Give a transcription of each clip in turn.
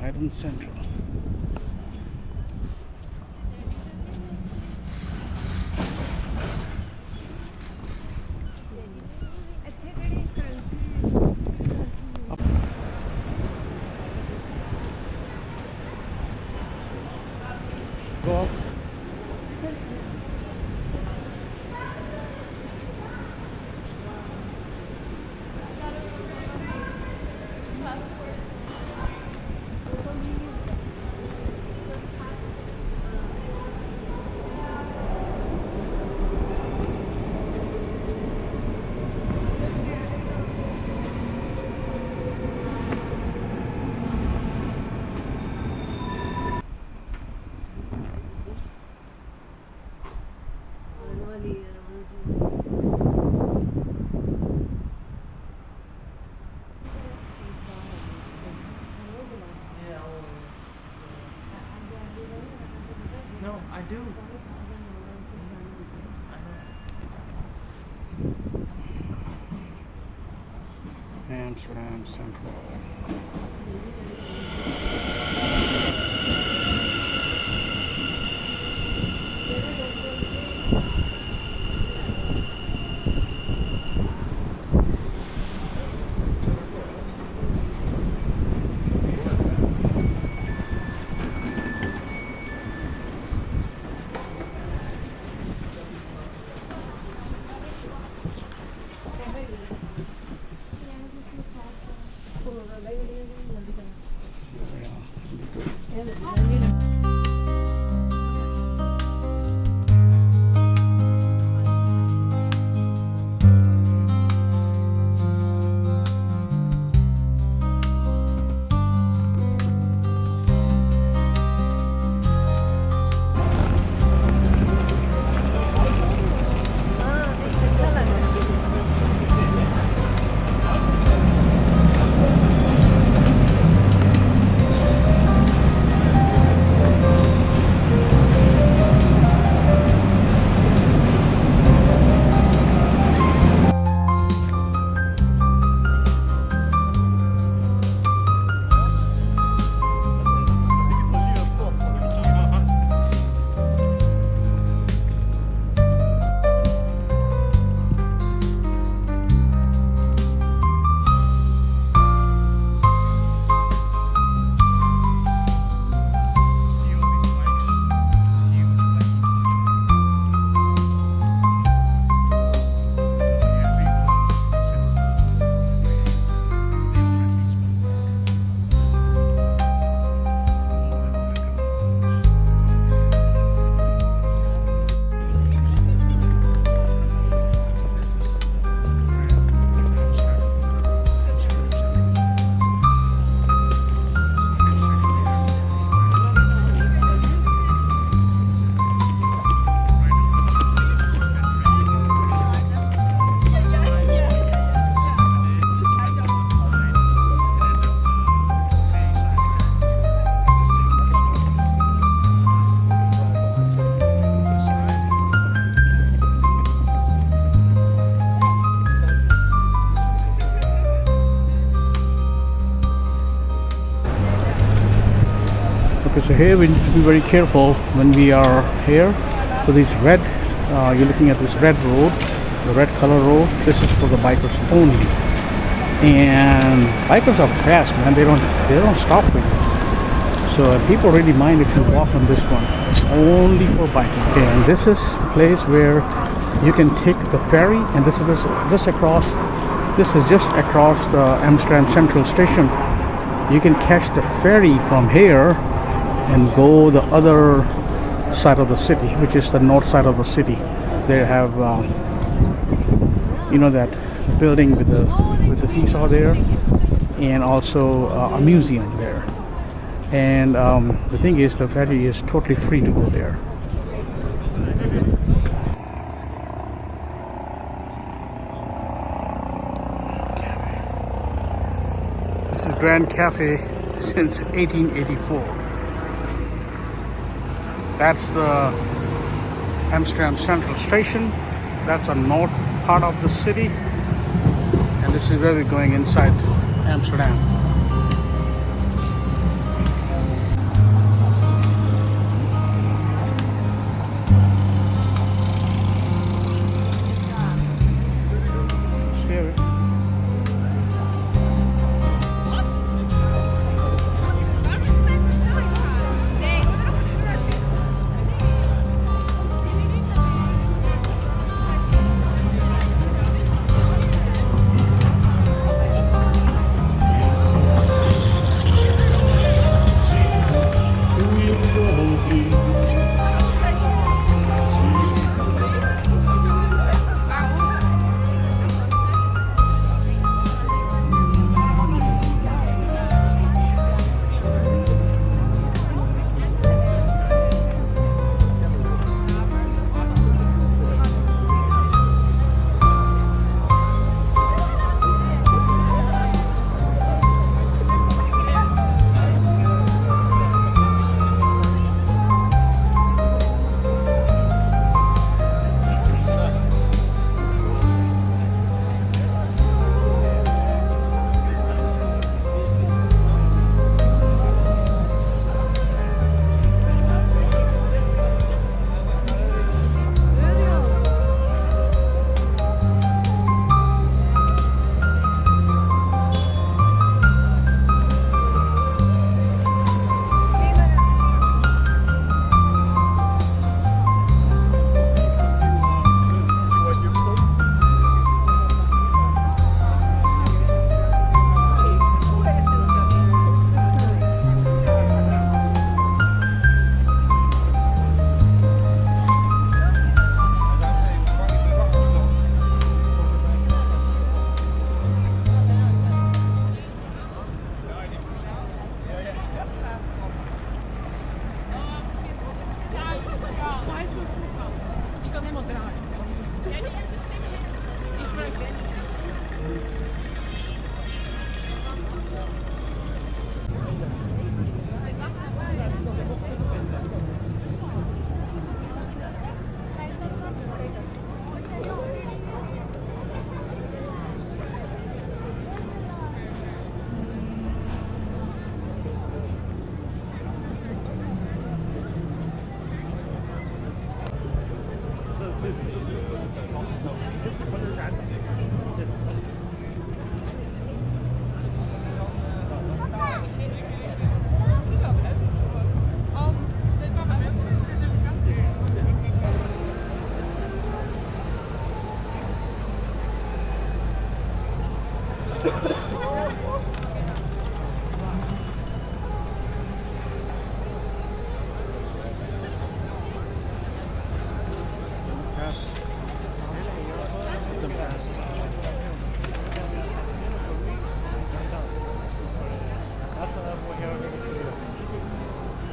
Leiden Central. Go up. No, I do. Amsterdam Central. Okay, so here we need to be very careful when we are here. So this red, you're looking at this red road, the red color road. This is for the bikers only, and bikers are fast, man. They don't stop for you. So people really mind if you walk on this one. It's only for bikers. Okay, and this is the place where you can take the ferry, and this is just across. This is just across the Amsterdam Central Station. You can catch the ferry from here and go the other side of the city, which is the north side of the city. They have, you know, that building with the seesaw there, and also a museum there. And the thing is, the ferry is totally free to go there. This is Grand Cafe since 1884. That's the Amsterdam Central Station. That's the north part of the city, and this is where we're going inside Amsterdam.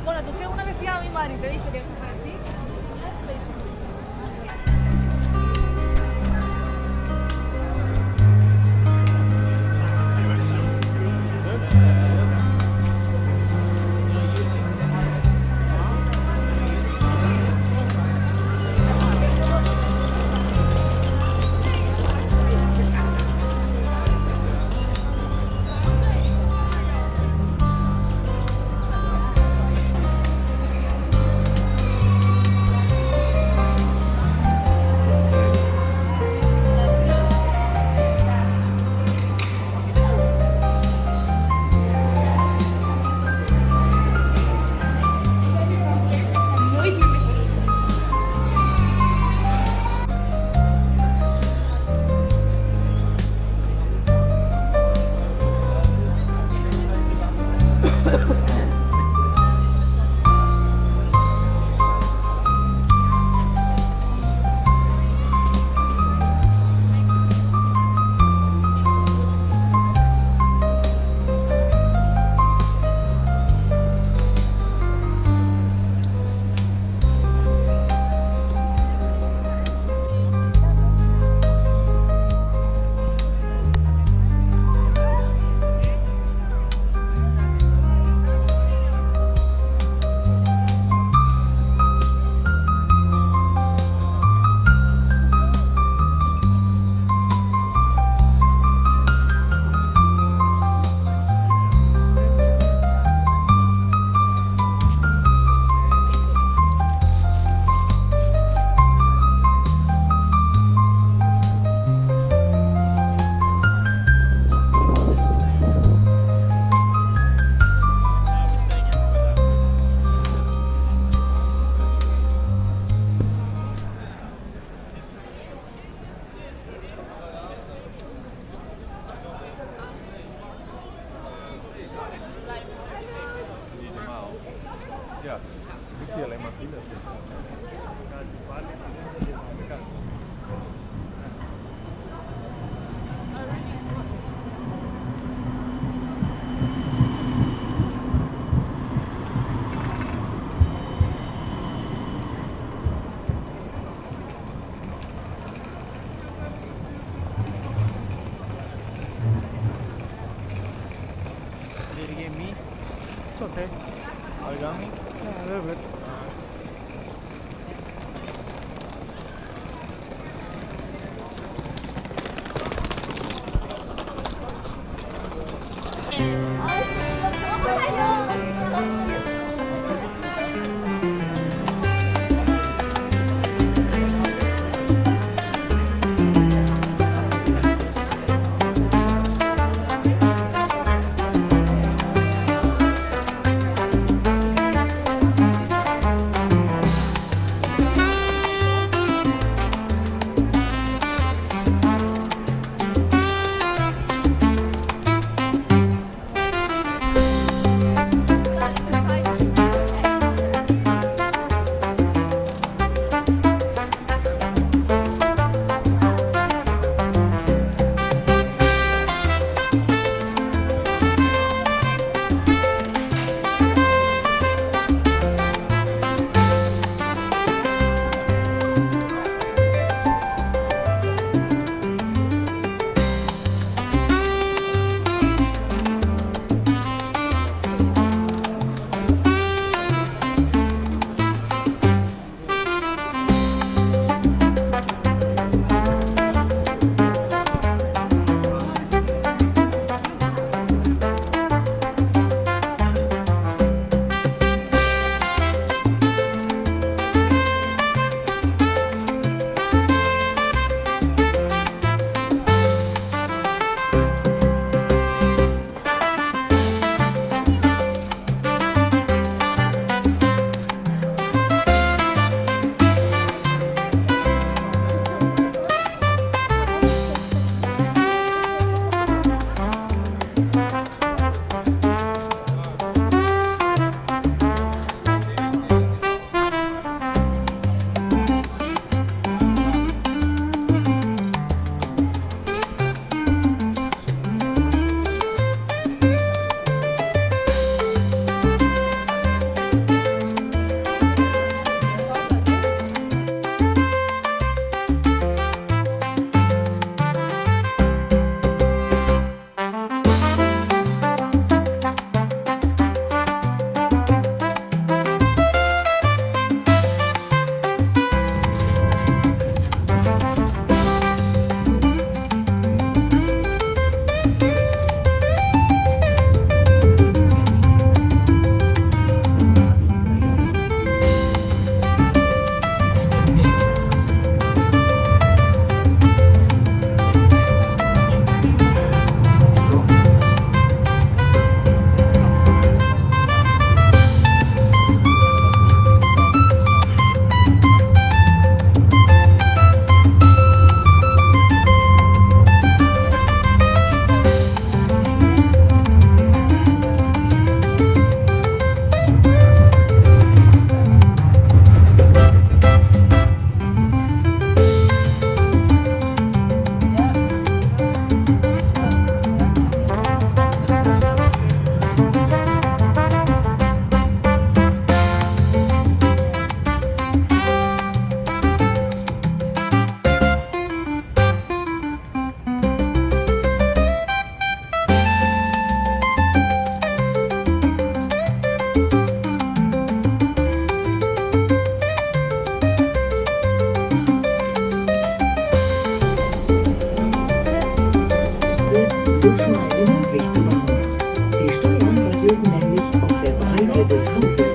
Bueno, tú si una vez fui a mi madre y te dice que eso es así, te dice. Ja, ik zie alleen maar files. Did it get me? It's okay. Origami? Yeah, a little bit. so schmal wie möglich zu machen. Die Steuern basieren nämlich auf der Breite des Hauses